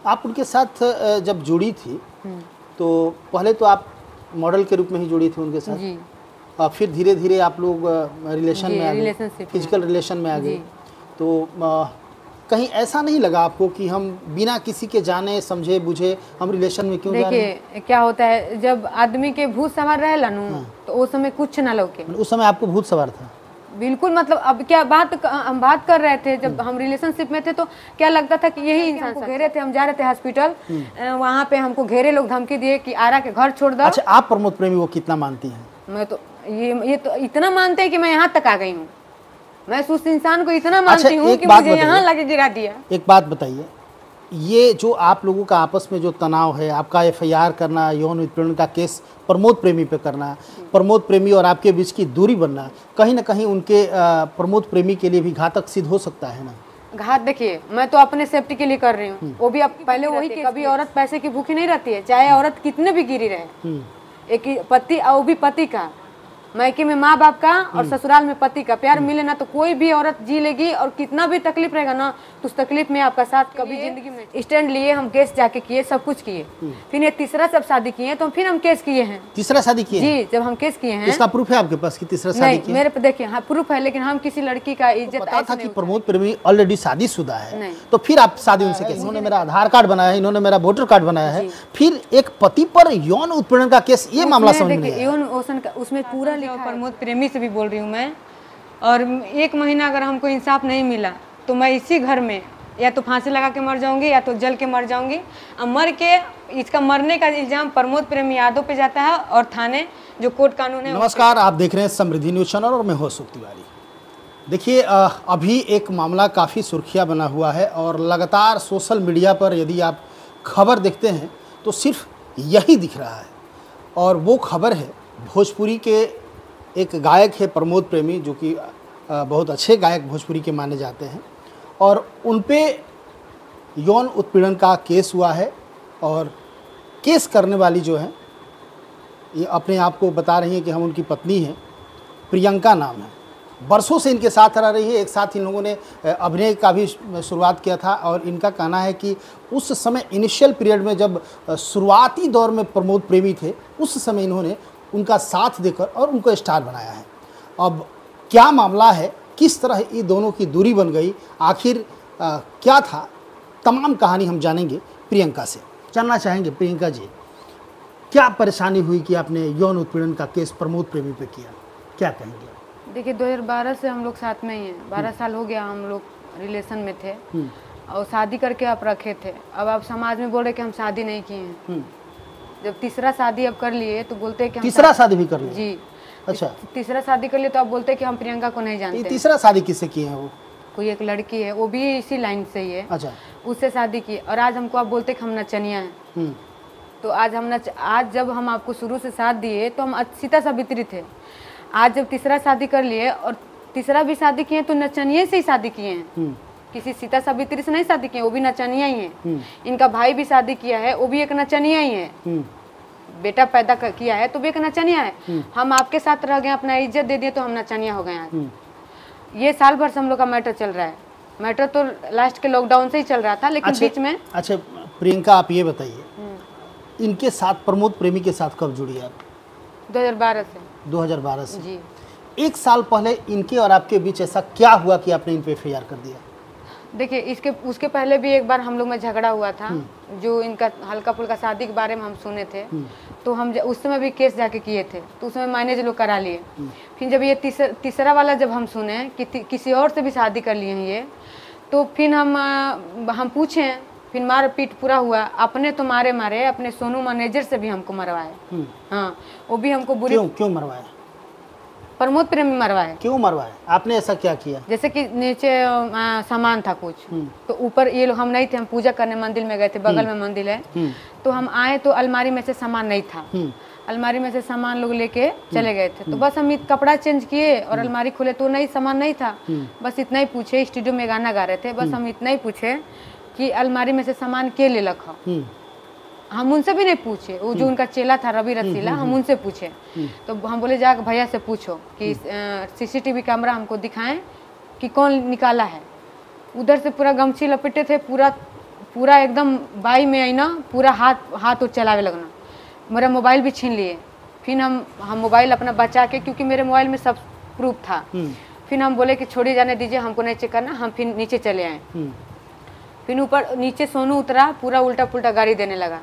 आप उनके साथ जब जुड़ी थी तो पहले तो आप मॉडल के रूप में ही जुड़ी थी उनके साथ जी। और फिर धीरे धीरे आप लोग रिलेशन में आ गए, रिलेशनशिप फिजिकल रिलेशन में आ गए। तो कहीं ऐसा नहीं लगा आपको कि हम बिना किसी के जाने समझे बुझे हम रिलेशन में क्यों जा रहे हैं? देखिए क्या होता है, जब आदमी के भूत सवार रहेला नु तो उस समय कुछ ना लौके। उस समय आपको भूत सवार था? बिल्कुल, मतलब अब क्या हम बात कर रहे थे जब हम रिलेशनशिप में थे तो क्या लगता था कि यही इंसान को घेरे थे। हम जा रहे थे हॉस्पिटल, वहाँ पे हमको घेरे लोग, धमकी दिए कि आरा के घर छोड़ दो। अच्छा, आप प्रमोद प्रेमी को कितना मानती हैं? मैं तो ये तो इतना मानते हैं कि मैं यहाँ तक आ गई हूँ। मैं उस इंसान को इतना मानती हूँ कि मुझे यहाँ लाके गिरा दिया। एक बात बताइए, ये जो आप लोगों का आपस में जो तनाव है, आपका एफआईआर करना, यौन उत्पीड़न का केस प्रमोद प्रेमी पे करना, प्रमोद प्रेमी और आपके बीच की दूरी बनना, कहीं ना कहीं उनके प्रमोद प्रेमी के लिए भी घातक सिद्ध हो सकता है ना? घात देखिए, मैं तो अपने सेफ्टी के लिए कर रही हूँ। वो भी अब पहले वही, कभी औरत पैसे की भूखी नहीं रहती है, चाहे औरत कितने भी गिरी रहे। एक पति, और वो भी पति का, मायके में माँ बाप का और ससुराल में पति का प्यार मिले ना तो कोई भी औरत जी लेगी। और कितना भी तकलीफ रहेगा ना तो उस तकलीफ में आपका साथ कभी जिंदगी में स्टैंड लिए। हम केस जाके किए, सब कुछ किए, फिर ये तीसरा सब शादी किए तो फिर हम केस किए हैं। तीसरा शादी किए? जी, जब हम केस किए हैं। इसका प्रूफ है आपके पास कि तीसरा शादी किए? मेरे पे देखिए, हाँ प्रूफ है, लेकिन हम किसी लड़की का इज्जत पता था कि प्रमोद प्रेमी ऑलरेडी शादीशुदा है, तो फिर आप शादी उनसे कैसे? इन्होंने मेरा आधार कार्ड बनाया है, इन्होंने मेरा वोटर कार्ड बनाया है, फिर एक पति पर यौन उत्पीड़न का केस, ये मामला समझ में नहीं आया। यौन उसमें पूरा लिखा, प्रमोद प्रेमी से भी बोल रही हूँ मैं। और 1 महीना अगर हमको इंसाफ नहीं मिला तो मैं इसी घर में या तो फांसी लगा के मर जाऊंगी या तो जल के मर जाऊंगी। और मर के इसका मरने का इल्जाम प्रमोद प्रेमी यादव पे जाता है और थाने जो कोर्ट कानून है। नमस्कार, आप देख रहे हैं समृद्धि न्यूज चैनल और मैं हूं अशोक तिवारी। देखिए, अभी एक मामला काफ़ी सुर्खियाँ बना हुआ है और लगातार सोशल मीडिया पर यदि आप खबर देखते हैं तो सिर्फ यही दिख रहा है। और वो खबर है भोजपुरी के एक गायक है प्रमोद प्रेमी, जो कि बहुत अच्छे गायक भोजपुरी के माने जाते हैं, और उन पे यौन उत्पीड़न का केस हुआ है। और केस करने वाली जो है ये अपने आप को बता रही है कि हम उनकी पत्नी हैं, प्रियंका नाम है। बरसों से इनके साथ रह रही है। एक साथ इन लोगों ने अभिनय का भी शुरुआत किया था और इनका कहना है कि उस समय इनिशियल पीरियड में जब शुरुआती दौर में प्रमोद प्रेमी थे, उस समय इन्होंने उनका साथ देकर और उनको स्टार बनाया है। अब क्या मामला है, किस तरह ये दोनों की दूरी बन गई, आखिर क्या था, तमाम कहानी हम जानेंगे प्रियंका से। जानना चाहेंगे प्रियंका जी, क्या परेशानी हुई कि आपने यौन उत्पीड़न का केस प्रमोद प्रेमी पे किया, क्या कहेंगे? देखिए 2012 से हम लोग साथ में ही हैं। 12 साल हो गया हम लोग रिलेशन में थे और शादी करके आप रखे थे। अब आप समाज में बोल रहे कि हम शादी नहीं किए हैं। जब तीसरा शादी अब कर लिए तो बोलते हैं कि तीसरा शादी भी कर लिए? जी। अच्छा, तीसरा शादी कर लिए तो आप बोलते हैं कि हम प्रियंका को नहीं जानते। तीसरा शादी किससे किए हैं? वो कोई एक लड़की है, वो भी इसी लाइन से ही है। अच्छा, उससे शादी की। और आज हमको आप बोलते कि हम नचनिया हैं। तो आज जब हम आपको शुरू से साथ दिए तो हम सीता सावित्री थे। आज जब तीसरा शादी कर लिए और तीसरा भी शादी किए तो नचनिया से ही शादी किए हैं। किसी सीता सावित्री से नहीं शादी किए, वो भी नचनिया ही है। इनका भाई भी शादी किया है, वो भी एक नचनिया ही है। बेटा पैदा किया है तो भी एक नचनिया है। हम आपके साथ रह गए, अपना इज्जत दे दिए तो हम नचनिया हो गए आज। ये साल भर से हम लोग का मैटर चल रहा है। मैटर तो लास्ट के लॉकडाउन से ही चल रहा था, लेकिन बीच में। अच्छा प्रियंका, आप ये बताइए, इनके साथ प्रमोद प्रेमी के साथ कब जुड़ी आप? 2012 से। 2012 से जी। 1 साल पहले इनके और आपके बीच ऐसा क्या हुआ कि आपने इन पे एफआईआर कर दिया? देखिए उसके पहले भी एक बार हम लोग में झगड़ा हुआ था, जो इनका हल्का फुल्का शादी के बारे में हम सुने थे। तो हम उस समय भी केस जाके किए थे, तो उसमें मैनेज लोग करा लिए। फिर जब ये तीसरा वाला जब हम सुने कि किसी और से भी शादी कर लिए हैं ये, तो फिर हम पूछे, फिर मार पीट पूरा हुआ। अपने तो मारे अपने सोनू मैनेजर से भी हमको मरवाए। हाँ, वो भी हमको बुरी। क्यों मरवाए? प्रमोद प्रेमी मरवाए। क्यों मरवाए? आपने ऐसा क्या किया? जैसे कि नीचे सामान था कुछ, तो ऊपर ये लोग हम नहीं थे, हम पूजा करने मंदिर में गए थे, बगल में मंदिर है। तो हम आए तो अलमारी में से सामान नहीं था। अलमारी में से सामान लोग लेके चले गए थे। तो बस हम कपड़ा चेंज किए और अलमारी खोले तो नहीं, सामान नहीं था। बस इतना ही पूछे, स्टूडियो में गाना गा रहे थे, बस हम इतना ही पूछे कि अलमारी में से सामान के ले रखा। हम उनसे भी नहीं पूछे, वो जो उनका चेला था रवि रसीला, हम उनसे पूछे। तो हम बोले जाकर भैया से पूछो कि सीसीटीवी कैमरा हमको दिखाएं कि कौन निकाला है। उधर से पूरा गमछी लपेटे थे, पूरा एकदम बाई में आई ना, पूरा हाथ उठ चलावे लगना, मेरा मोबाइल भी छीन लिए। फिर हम मोबाइल अपना बचा के, क्योंकि मेरे मोबाइल में सब प्रूफ था, फिर हम बोले कि छोड़िए जाने दीजिए, हमको नहीं चेक करना। हम फिर नीचे चले आए। फिर ऊपर नीचे सोनू उतरा, पूरा उल्टा पुल्टा गाली देने लगा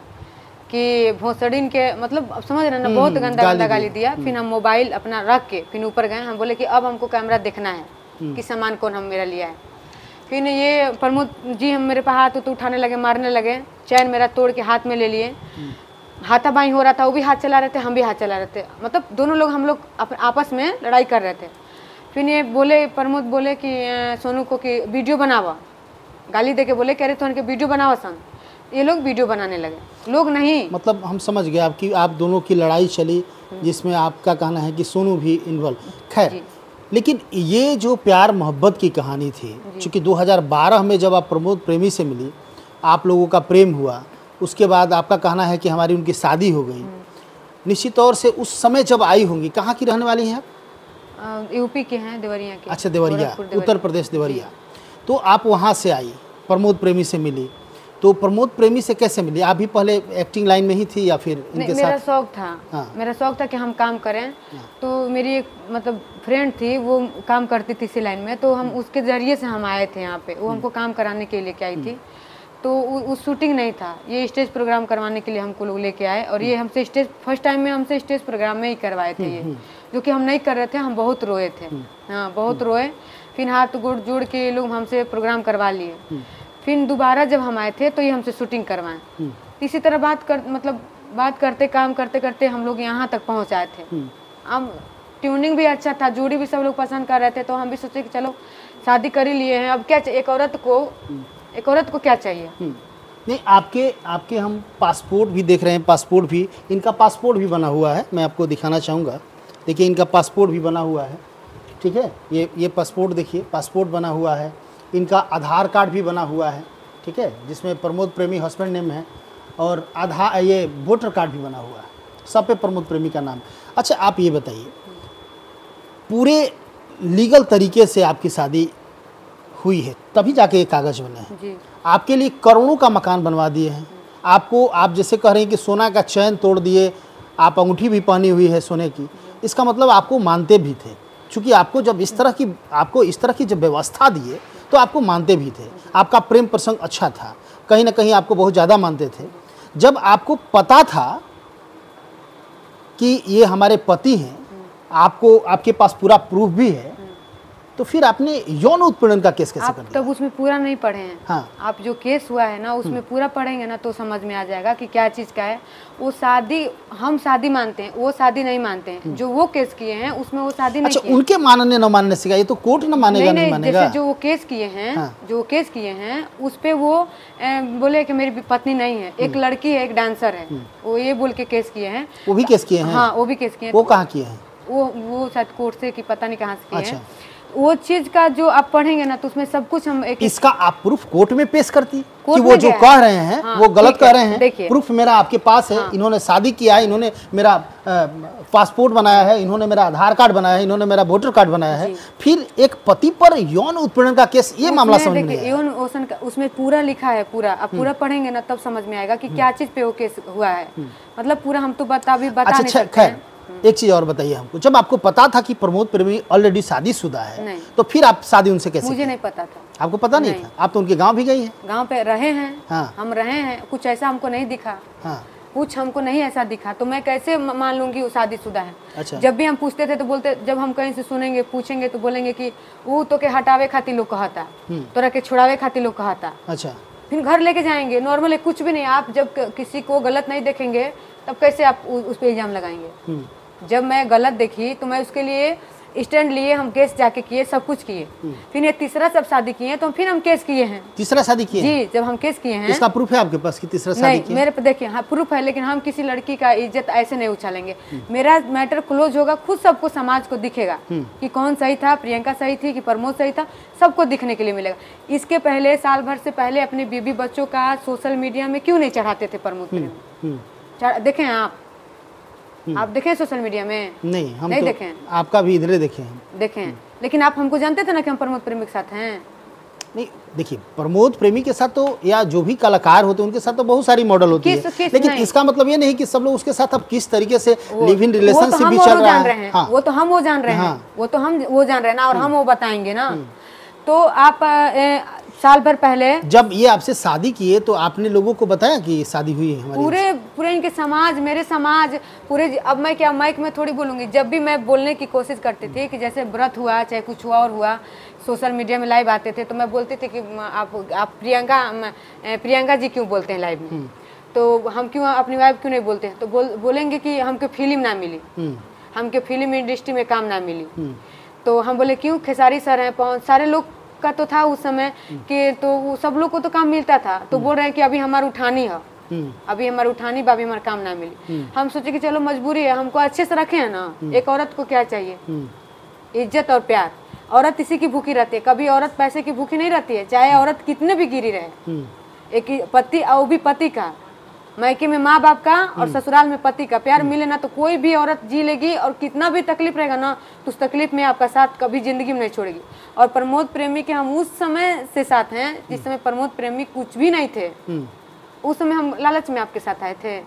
कि भोसड़ीन के, मतलब अब समझ रहे ना, बहुत गंदा गंदा गाली दिया। फिर हम मोबाइल अपना रख के फिर ऊपर गए। हम बोले कि अब हमको कैमरा देखना है कि सामान कौन हम मेरा लिया है। फिर ये प्रमोद जी हम मेरे पे हाथ तो उठाने लगे, मारने लगे, चैन मेरा तोड़ के हाथ में ले लिए। हाथापाई हो रहा था, वो भी हाथ चला रहे थे, हम भी हाथ चला रहे थे, मतलब दोनों लोग हम लोग आपस में लड़ाई कर रहे थे। फिर ये बोले, प्रमोद बोले कि सोनू को कि वीडियो बनावा, गाली दे के बोले कह रहे तो उनके वीडियो बनावा सन। ये लोग वीडियो बनाने लगे, लोग नहीं, मतलब हम समझ गए आपकी, आप दोनों की लड़ाई चली जिसमें आपका कहना है कि सोनू भी इन्वॉल्व। खैर, लेकिन ये जो प्यार मोहब्बत की कहानी थी, चूँकि 2012 में जब आप प्रमोद प्रेमी से मिली, आप लोगों का प्रेम हुआ, उसके बाद आपका कहना है कि हमारी उनकी शादी हो गई। निश्चित तौर से उस समय जब आई होंगी, कहाँ की रहने वाली हैं आप? यूपी के हैं, देवरिया के। अच्छा, देवरिया, उत्तर प्रदेश, देवरिया। तो आप वहाँ से आई, प्रमोद प्रेमी से मिली, तो प्रमोद प्रेमी से कैसे मिली? आप भी पहले एक्टिंग लाइन में ही थी या फिर इनके साथ? मेरा शौक था। हाँ। मेरा शौक था कि हम काम करें। हाँ। तो मेरी एक मतलब फ्रेंड थी, वो काम करती थी इसी लाइन में, तो हम उसके ज़रिए से हम आए थे यहाँ पे। वो हमको काम कराने के लिए लेके आई थी। तो उस शूटिंग नहीं था, ये स्टेज प्रोग्राम करवाने के लिए हमको लोग लेके आए। और ये हमसे स्टेज फर्स्ट टाइम में हमसे स्टेज प्रोग्राम में ही करवाए थे ये, जो कि हम नहीं कर रहे थे। हम बहुत रोए थे, हाँ बहुत रोए। फिर हाथ गोड़ जोड़ के लोग हमसे प्रोग्राम करवा लिए। फिर दोबारा जब हम आए थे तो ये हमसे शूटिंग करवाएं। इसी तरह बात करते काम करते करते हम लोग यहाँ तक पहुँच आए थे। हम ट्यूनिंग भी अच्छा था, जोड़ी भी सब लोग पसंद कर रहे थे, तो हम भी सोचे कि चलो शादी कर ही लिए हैं, अब क्या चाहिए एक औरत को क्या चाहिए। नहीं, आपके हम पासपोर्ट भी देख रहे हैं, पासपोर्ट भी, इनका पासपोर्ट भी बना हुआ है, मैं आपको दिखाना चाहूँगा। देखिए, इनका पासपोर्ट भी बना हुआ है, ठीक है, ये पासपोर्ट देखिए, पासपोर्ट बना हुआ है। इनका आधार कार्ड भी बना हुआ है, ठीक है, जिसमें प्रमोद प्रेमी हस्बैंड नेम है, और ये वोटर कार्ड भी बना हुआ है, सब पे प्रमोद प्रेमी का नाम। अच्छा, आप ये बताइए, पूरे लीगल तरीके से आपकी शादी हुई है, तभी जाके ये कागज़ बने हैं जी। आपके लिए करोड़ों का मकान बनवा दिए हैं आपको। आप जैसे कह रहे हैं कि सोना का चैन तोड़ दिए, आप अंगूठी भी पहनी हुई है सोने की, इसका मतलब आपको मानते भी थे, क्योंकि आपको इस तरह की जब व्यवस्था दिए तो आपको मानते भी थे। आपका प्रेम प्रसंग अच्छा था, कहीं ना कहीं आपको बहुत ज़्यादा मानते थे। जब आपको पता था कि ये हमारे पति हैं, आपके पास पूरा प्रूफ भी है, तो फिर आपने यौन उत्पीड़न का केस कैसे कर दिया? तब उसमें पूरा नहीं पढ़े हैं। हाँ। आप जो केस हुआ है ना, उसमें पूरा पढ़ेंगे ना तो समझ में आ जाएगा कि क्या चीज़ का है। वो शादी, हम शादी मानते हैं, वो शादी नहीं मानते हैं। जो वो केस किए हैं उसमें वो शादी नहीं किए। उनके मानने न मानने से, ये तो कोर्ट न मानेगा, नहीं मानेगा। जैसे जो वो केस किए हैं, उस पे वो बोले कि मेरी पत्नी नहीं है, एक लड़की है, एक डांसर है, वो ये बोल के केस किए हैं। वो भी केस किए हैं? हाँ, वो भी केस किए हैं। वो कहाँ किए हैं? वो शायद कोर्ट से, कि पता नहीं कहाँ से किए हैं। वो चीज का जो आप पढ़ेंगे ना, तो उसमें सब कुछ हम इसका आप प्रूफ कोर्ट में पेश करती कि वो जो कह रहे हैं वो गलत कह रहे हैं। प्रूफ मेरा आपके पास है। इन्होंने शादी किया है, इन्होंने मेरा पासपोर्ट बनाया है, इन्होंने मेरा आधार कार्ड बनाया है, इन्होंने मेरा वोटर कार्ड बनाया है। फिर एक पति पर यौन उत्पीड़न का केस, ये मामला समझ में नहीं यौन उत्पीड़न का उसमें पूरा लिखा है। पूरा आप पूरा पढ़ेंगे ना तब समझ में आएगा कि क्या चीज पे वो केस हुआ है। मतलब पूरा हम तो बता नहीं सकते। एक चीज और बताइए हमको, जब आपको पता था कि प्रमोद प्रेमी ऑलरेडी शादीशुदा है, तो फिर आप शादी उनसे कैसे? मुझे नहीं पता था। आपको पता नहीं था? आप तो उनके गांव भी गई हैं? गांव पे रहे हैं। हाँ। हम रहे हैं, कुछ ऐसा हमको नहीं दिखा। हाँ। कुछ हमको नहीं ऐसा दिखा, तो मैं कैसे मान लूंगी वो शादीशुदा है? अच्छा। जब भी हम पूछते थे तो बोलते, जब हम कहीं से सुनेंगे पूछेंगे तो बोलेंगे कि वो तो के हटावे खातिर लोग कहता, तोरा के छुड़ावे खातिर लोग कहता। अच्छा। फिर घर लेके जाएंगे, नॉर्मली कुछ भी नहीं। आप जब किसी को गलत नहीं देखेंगे तब कैसे आप उस पर इल्जाम लगाएंगे? जब मैं गलत देखी तो मैं उसके लिए स्टैंड लिए, हम केस जाके किए, सब कुछ किए। फिर ये तीसरा सब शादी किए तो फिर हम केस किए हैं। तीसरा शादी किए जी, जब हम केस किए हैं। इसका प्रूफ है आपके पास कि तीसरा शादी किए? मेरे पे देखिए, हाँ प्रूफ है, लेकिन हम किसी लड़की का इज्जत ऐसे नहीं उछालेंगे। मेरा मैटर क्लोज होगा, खुद सबको, समाज को दिखेगा कि कौन सही था, प्रियंका सही थी कि प्रमोद सही था, सबको दिखने के लिए मिलेगा। इसके पहले, साल भर से पहले अपने बीबी बच्चों का सोशल मीडिया में क्यों नहीं चढ़ाते थे प्रमोद? देखें आप देखें सोशल मीडिया में? नहीं, हम नहीं तो देखें। आपका भी इधर देखें। लेकिन आप हमको जानते थे ना कि हम प्रमोद प्रेमी के साथ हैं। नहीं देखिए, प्रमोद प्रेमी के साथ तो या जो भी कलाकार होते हैं उनके साथ तो बहुत सारी मॉडल होती है, लेकिन इसका मतलब ये नहीं कि सब लोग उसके साथ अब किस तरीके से लिव इन रिलेशनशिप भी चल रहा है। हाँ। वो तो हम वो जान रहे हैं, वो तो हम वो जान रहे हैं ना, और हम वो बताएंगे ना। तो आप साल भर पहले जब ये आपसे शादी किए तो आपने लोगों को बताया कि ये शादी हुई है हमारी? पूरे इनके समाज, मेरे समाज पूरे, अब मैं क्या माइक में थोड़ी बोलूंगी। जब भी मैं बोलने की कोशिश करती थी कि जैसे व्रत हुआ चाहे कुछ हुआ और हुआ, सोशल मीडिया में लाइव आते थे तो मैं बोलती थी कि आप प्रियंका जी क्यों बोलते हैं लाइव में, तो हम क्यों अपनी वाइफ क्यों नहीं बोलते हैं? तो बोलेंगे कि हमको फिल्म ना मिली, हमको फिल्म इंडस्ट्री में काम ना मिली। तो हम बोले क्यों? खेसारी सर हैं, पवन, सारे लोग का तो था उस समय कि तो सब लोग को तो काम मिलता था। तो बोल रहे हैं कि अभी हमारी उठानी है, अभी हमारी उठानी, अभी हमारा काम ना मिली। हम सोचे कि चलो मजबूरी है, हमको अच्छे से रखे है ना। एक औरत को क्या चाहिए? इज्जत और प्यार। औरत इसी की भूखी रहती है, कभी औरत पैसे की भूखी नहीं रहती है, चाहे औरत कितने भी गिरी रहे। एक पति, और वो भी पति का, मायके में माँ बाप का और ससुराल में पति का प्यार मिले ना तो कोई भी औरत जी लेगी, और कितना भी तकलीफ रहेगा ना तो उस तकलीफ में आपका साथ कभी जिंदगी में नहीं छोड़ेगी। और प्रमोद प्रेमी के हम उस समय से साथ हैं जिस समय प्रमोद प्रेमी कुछ भी नहीं थे। उस समय हम लालच में आपके साथ आए थे।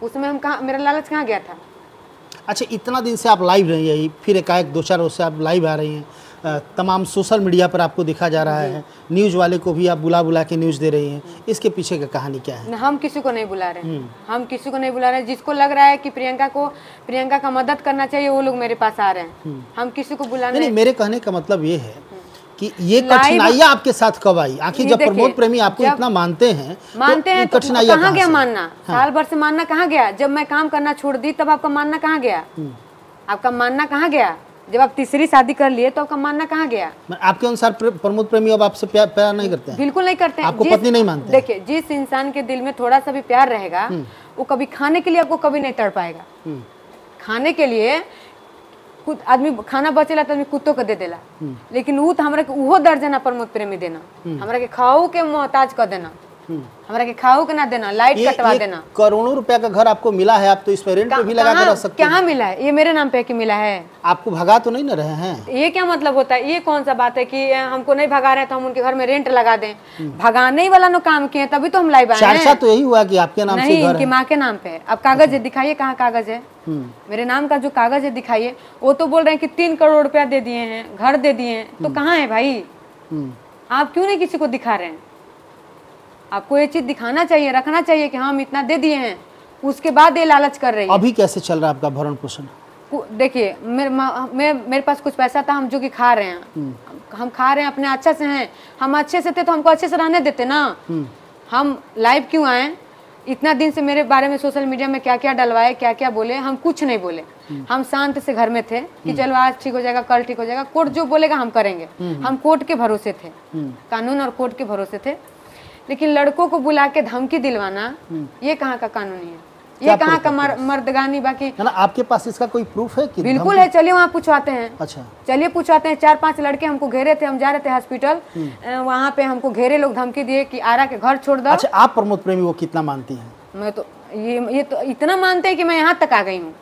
उस समय हम कहाँ, मेरा लालच कहाँ गया था? अच्छा, इतना दिन से आप लाइव रही है, फिर एकाएक 2-4 रोज से आप लाइव आ रही हैं, तमाम सोशल मीडिया पर आपको दिखा जा रहा है, न्यूज़ वाले को भी आप बुला के न्यूज़ दे रही हैं, इसके पीछे का कहानी क्या है? हम किसी को नहीं बुला रहे, हम किसी को नहीं बुला रहे। जिसको लग रहा है कि प्रियंका का मदद करना चाहिए वो लोग मेरे पास आ रहे हैं, हम किसी को बुलाने नहीं। मेरे कहने का मतलब ये है कि ये कठिनाइयाँ आपके साथ कब आई? आखिर जब प्रमोद प्रेमी आपको इतना मानते हैं तो कठिनाइयाँ कहाँ गया मानना? साल भर से मानना कहाँ गया? जब मैं काम करना छोड़ दी तब आपका मानना कहाँ गया? आपका मानना कहाँ गया? जब आप तीसरी शादी कर लिए तो आपका मानना कहाँ गया? आपके अनुसार प्रमोद प्रेमी अब आपसे प्यार नहीं करते हैं? बिल्कुल नहीं करते हैं। आपको पत्नी नहीं मानते? देखिए, जिस इंसान के दिल में थोड़ा सा भी प्यार रहेगा वो कभी खाने के लिए आपको कभी नहीं तड़पाएगा। खाने के लिए कुछ आदमी खाना बचेला तो आदमी कुत्तों को दे देला, लेकिन वो तो हमरा के उहो दर्जना प्रमोद प्रेमी देना, हमरा के खाओ के मोहताज कर देना, हमरा के खाओ के ना देना, लाइट कटवा देना। करोड़ों रुपया का घर आपको मिला है, आप तो इस पर रेंट पे भी लगा कर रख सकते हैं। कहाँ मिला है? ये मेरे नाम पे कि मिला है? आपको भगा तो नहीं ना रहे हैं? ये क्या मतलब होता है? ये कौन सा बात है कि हमको नहीं भगा रहे तो हम उनके घर में रेंट लगा दें? भगाने ही वाला नो काम किए तभी तो हम लाइव आए हैं। चर्चा तो यही हुआ कि आपके नाम से घर है। इनकी माँ के नाम पे। अब कागज है, दिखाइए कहाँ कागज है? मेरे नाम का जो कागज है दिखाइए। वो तो बोल रहे हैं कि 3 करोड़ रुपया दे दिए हैं, घर दे दिए हैं, तो कहाँ है भाई? आप क्यों नहीं किसी को दिखा रहे हैं? आपको ये चीज दिखाना चाहिए, रखना चाहिए कि हम इतना दे दिए हैं, उसके बाद ये लालच कर रही है। अभी कैसे चल रहा है आपका भरण पोषण? देखिए, मेरे पास कुछ पैसा था, हम जो कि खा रहे हैं, हम खा रहे हैं अपने अच्छे से हैं। हम अच्छे से थे तो हमको अच्छे से रहने देते ना। हम लाइव क्यों आए? इतना दिन से मेरे बारे में सोशल मीडिया में क्या क्या डलवाए, क्या क्या बोले, हम कुछ नहीं बोले। हम शांत से घर में थे कि चलो आज ठीक हो जाएगा, कल ठीक हो जाएगा, कोर्ट जो बोलेगा हम करेंगे। हम कोर्ट के भरोसे थे, कानून और कोर्ट के भरोसे थे। लेकिन लड़कों को बुला के धमकी दिलवाना, ये कहाँ का कानूनी है? ये कहाँ का मर्दगानी? बाकी ना आपके पास इसका कोई प्रूफ है कि? बिल्कुल है, चलिए वहाँ पूछवाते हैं। अच्छा, चलिए पूछवाते हैं। 4-5 लड़के हमको घेरे थे, हम जा रहे थे हॉस्पिटल, वहाँ पे हमको घेरे लोग, धमकी दिए कि आरा के घर छोड़ दो। अच्छा, आप प्रमोद प्रेमी को कितना मानती हैं? मैं तो ये तो इतना मानते हैं कि मैं यहाँ तक आ गई हूँ।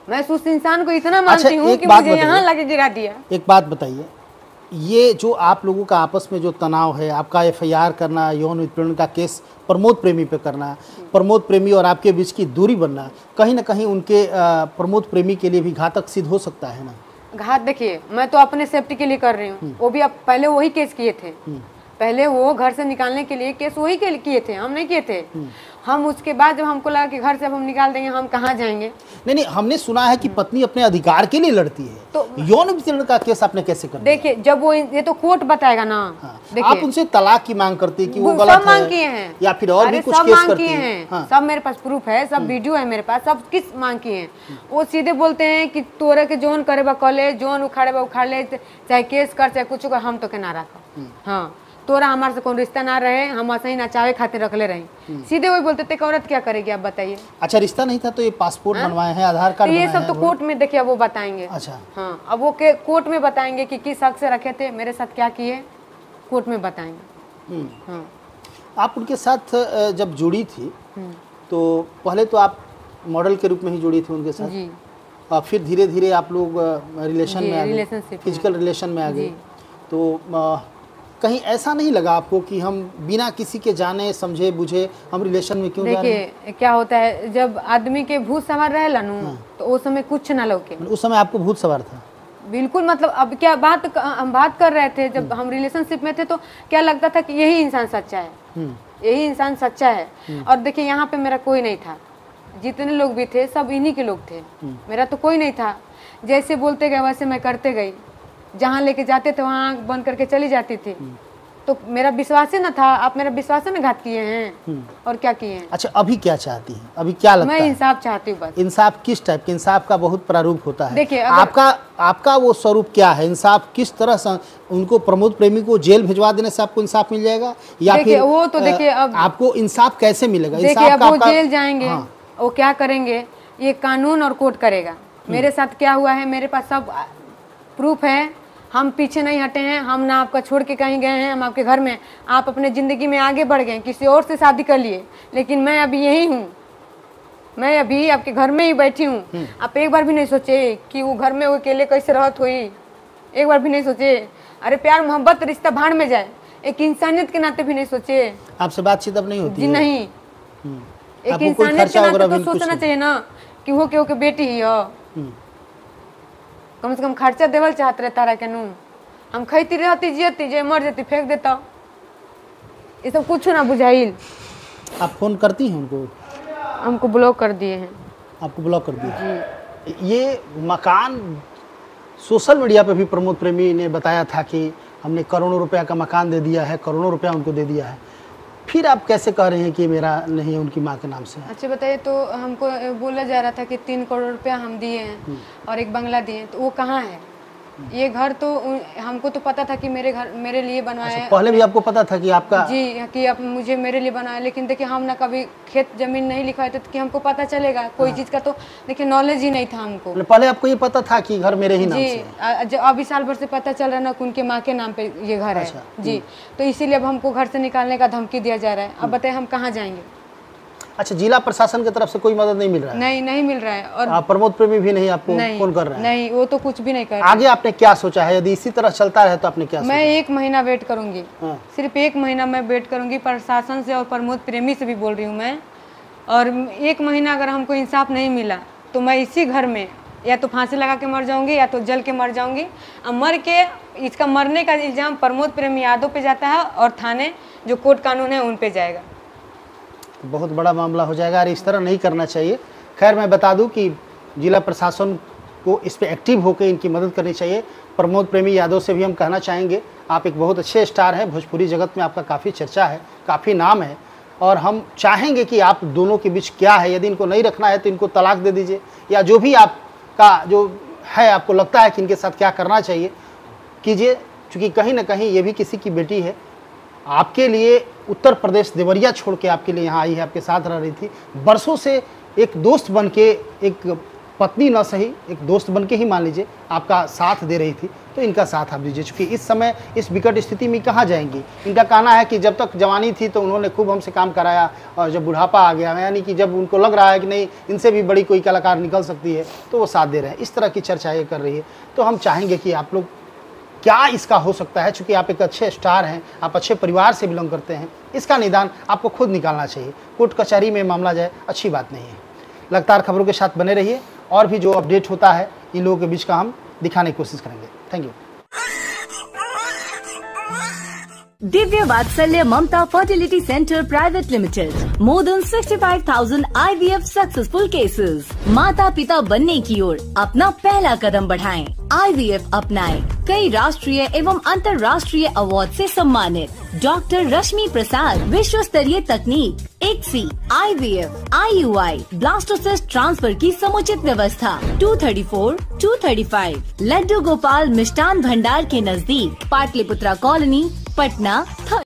मैं उस इंसान को इतना मानती हूँ कि मुझे यहाँ लाके गिरा दिया। एक बात बताइए, ये जो आप लोगों का आपस में जो तनाव है, आपका FIR करना, यौन उत्पीड़न का केस प्रमोद प्रेमी पे करना, प्रमोद प्रेमी और आपके बीच की दूरी बनना, कहीं ना कहीं उनके प्रमोद प्रेमी के लिए भी घातक सिद्ध हो सकता है ना? घात देखिए, मैं तो अपने सेफ्टी के लिए कर रही हूँ। वो भी अब पहले वही केस किए थे, पहले वो घर से निकालने के लिए केस वही किए थे, हम नहीं किए थे। हम उसके बाद जब हमको लगा कि घर से अब हम निकाल देंगे, हम कहाँ जाएंगे? नहीं, हमने सुना है कि पत्नी अपने अधिकार के लिए लड़ती है, तो यौन उत्पीड़न का केस आपने कैसे कर दिया? देखिए, जब वो ये तो कोर्ट बताएगा ना। देखिए, आप उनसे तलाक की मांग करती है कि वो गलत मांग किए हैं या फिर और भी कुछ केस करती हैं? सब मेरे पास प्रूफ है, सब वीडियो है मेरे पास, सब किस मांग किए हैं। वो सीधे बोलते हैं कि तोरे के जोन करे बा कॉलेज, जोन उखाड़े बा उखाड़ ले, चाहे केस कर चाहे कुछ कर, हम तो के ना रखो। हाँ, तोरा हमारे से कोई रिश्ता ना रहे, हम ऐसे ही नचावे खातिर रख ले रही। सीधे वही बोलते थे कि औरत क्या करेगी, आप बताइए। अच्छा, रिश्ता नहीं था तो ये पासपोर्ट बनवाए हैं, आधार कार्ड ये सब तो कोर्ट में देखिए वो बताएंगे। अच्छा, हाँ, अब वो कोर्ट में बताएंगे कि किस हक से रखे थे, मेरे साथ क्या किए, कोर्ट में बताएंगे। हाँ। आप उनके साथ जब जुड़ी थी तो पहले तो आप मॉडल के रूप में ही जुड़ी थी उनके साथ जी। और फिर धीरे धीरे आप लोग रिलेशन में आ गए, फिजिकल रिलेशन में आ गए। तो कहीं ऐसा नहीं लगा आपको कि हम बिना किसी के जाने समझे बुझे हम रिलेशन में क्यों जा रहे हैं? देखिए क्या होता है, जब आदमी के भूत सवार रहेला नु तो उस समय कुछ ना लौके। उस समय आपको भूत सवार था? बिल्कुल, मतलब अब क्या हम बात कर रहे थे जब हम रिलेशनशिप में थे, तो क्या लगता था कि यही इंसान सच्चा है, यही इंसान सच्चा है। और देखिए यहाँ पे मेरा कोई नहीं था, जितने लोग भी थे सब इन्हीं के लोग थे, मेरा तो कोई नहीं था। जैसे बोलते गए वैसे मैं करते गई, जहाँ लेके जाते थे वहाँ बंद करके चली जाती थी। तो मेरा विश्वास ही न था, आप मेरा विश्वास में घात किए हैं और क्या किए हैं। अच्छा, अभी क्या चाहती हैं? अभी क्या लगता मैं है? इंसाफ चाहती हूँ बस। इंसाफ किस टाइप के? इंसाफ का बहुत प्रारूप होता है। देखिए आपका वो स्वरूप क्या है? इंसाफ किस तरह से? उनको प्रमोद प्रेमी को जेल भिजवा देने से आपको इंसाफ मिल जाएगा, या फिर वो तो देखिए अब आपको इंसाफ कैसे मिलेगा? देखिए अब वो जेल जाएंगे, वो क्या करेंगे ये कानून और कोर्ट करेगा। मेरे साथ क्या हुआ है, मेरे पास सब प्रूफ है, हम पीछे नहीं हटे हैं, हम ना आपका छोड़ के कहीं गए हैं, हम आपके घर में, आप अपने ज़िंदगी में आगे बढ़ गए, किसी और से शादी कर लिए, लेकिन मैं अभी यही हूँ, मैं अभी आपके घर में ही बैठी हूँ। आप एक बार भी नहीं सोचे कि वो घर में वो अकेले कैसे रहत हुई, एक बार भी नहीं सोचे। अरे प्यार मोहब्बत रिश्ता भाड़ में जाए, एक इंसानियत के नाते भी नहीं सोचे। आपसे बातचीत अब नहीं होती? जी नहीं, एक इंसानियत के नाते तो सोचना चाहिए ना कि वो के बेटी ही हो, कम से कम खर्चा देवल चाहते रहता रहा केनू, हम खैती रहती जियती, जे मर जाती फेंक देता, ये सब कुछ ना बुझाइल। आप फोन करती हैं उनको? हमको ब्लॉक कर दिए हैं। आपको ब्लॉक कर दिया? ये मकान सोशल मीडिया पे भी प्रमोद प्रेमी ने बताया था कि हमने करोड़ों रुपया का मकान दे दिया है, करोड़ों रुपया उनको दे दिया है, फिर आप कैसे कह रहे हैं कि मेरा नहीं है, उनकी माँ के नाम से? अच्छा बताइए, तो हमको बोला जा रहा था कि 3 करोड़ रुपया हम दिए हैं और एक बंगला दिए हैं, तो वो कहाँ है? ये घर तो हमको तो पता था कि मेरे लिए बनवाया है। पहले भी आपको पता था कि आपका? जी, कि आप मुझे मेरे लिए बनाया, लेकिन देखिए हम ना कभी खेत जमीन नहीं लिखवाए थे कि हमको पता चलेगा कोई चीज़ का, तो देखिए नॉलेज ही नहीं था हमको। पहले आपको ये पता था कि घर मेरे ही नाम से है? जी, अभी साल भर से पता चल रहा है ना कि उनके माँ के नाम पे ये घर है। जी, तो इसीलिए अब हमको घर से निकालने का धमकी दिया जा रहा है। अब बताइए हम कहाँ जाएंगे? अच्छा, जिला प्रशासन की तरफ से कोई मदद नहीं मिल रहा है? नहीं मिल रहा है। और आप प्रमोद प्रेमी भी नहीं आपको फोन कर रहे हैं? नहीं, वो तो कुछ भी नहीं कर रहे। आगे आपने क्या सोचा है? यदि इसी तरह चलता रहे तो आपने क्या सोचा? मैं 1 महीना वेट करूंगी, सिर्फ 1 महीना मैं वेट करूंगी प्रशासन से, और प्रमोद प्रेमी से भी बोल रही हूँ मैं। और 1 महीना अगर हमको इंसाफ नहीं मिला तो मैं इसी घर में या तो फांसी लगा के मर जाऊंगी या तो जल के मर जाऊंगी। और मर के इसका मरने का इल्ज़ाम प्रमोद प्रेमी यादव पे जाता है और थाने जो कोर्ट कानून है उन पे जाएगा। बहुत बड़ा मामला हो जाएगा और इस तरह नहीं करना चाहिए। खैर, मैं बता दूं कि जिला प्रशासन को इस पे एक्टिव होकर इनकी मदद करनी चाहिए। प्रमोद प्रेमी यादव से भी हम कहना चाहेंगे, आप एक बहुत अच्छे स्टार हैं, भोजपुरी जगत में आपका काफ़ी चर्चा है, काफ़ी नाम है, और हम चाहेंगे कि आप दोनों के बीच क्या है, यदि इनको नहीं रखना है तो इनको तलाक दे दीजिए, या जो भी आपका जो है आपको लगता है कि इनके साथ क्या करना चाहिए कीजिए, क्योंकि कहीं ना कहीं ये भी किसी की बेटी है। आपके लिए उत्तर प्रदेश देवरिया छोड़ के आपके लिए यहाँ आई है, आपके साथ रह रही थी, बरसों से एक दोस्त बन के, एक पत्नी न सही एक दोस्त बन के ही मान लीजिए आपका साथ दे रही थी, तो इनका साथ आप दीजिए, क्योंकि इस समय इस विकट स्थिति में कहाँ जाएंगी। इनका कहना है कि जब तक जवानी थी तो उन्होंने खूब हमसे काम कराया, और जब बुढ़ापा आ गया, यानी कि जब उनको लग रहा है कि नहीं इनसे भी बड़ी कोई कलाकार निकल सकती है, तो वो साथ दे रहे हैं। इस तरह की चर्चा ये कर रही है। तो हम चाहेंगे कि आप लोग क्या इसका हो सकता है, चूँकि आप एक अच्छे स्टार हैं, आप अच्छे परिवार से बिलोंग करते हैं, इसका निदान आपको खुद निकालना चाहिए। कोर्ट कचहरी में मामला जाए अच्छी बात नहीं है। लगातार खबरों के साथ बने रहिए, और भी जो अपडेट होता है इन लोगों के बीच का हम दिखाने की कोशिश करेंगे। Thank you. Divya Vatsalya Mamta fertility centre private limited, more than 65,000 IVF successful cases. माता पिता बनने की ओर अपना पहला कदम बढ़ाएं, IVF अपनाएं। कई राष्ट्रीय एवं अंतर्राष्ट्रीय अवार्ड से सम्मानित डॉक्टर रश्मि प्रसाद, विश्व स्तरीय तकनीक, ICSI, IVF, IUI, blastocyst transfer की समुचित व्यवस्था। 234, 235 लड्डू गोपाल मिष्ठान भंडार के नजदीक, पाटलिपुत्रा कॉलोनी, पटना।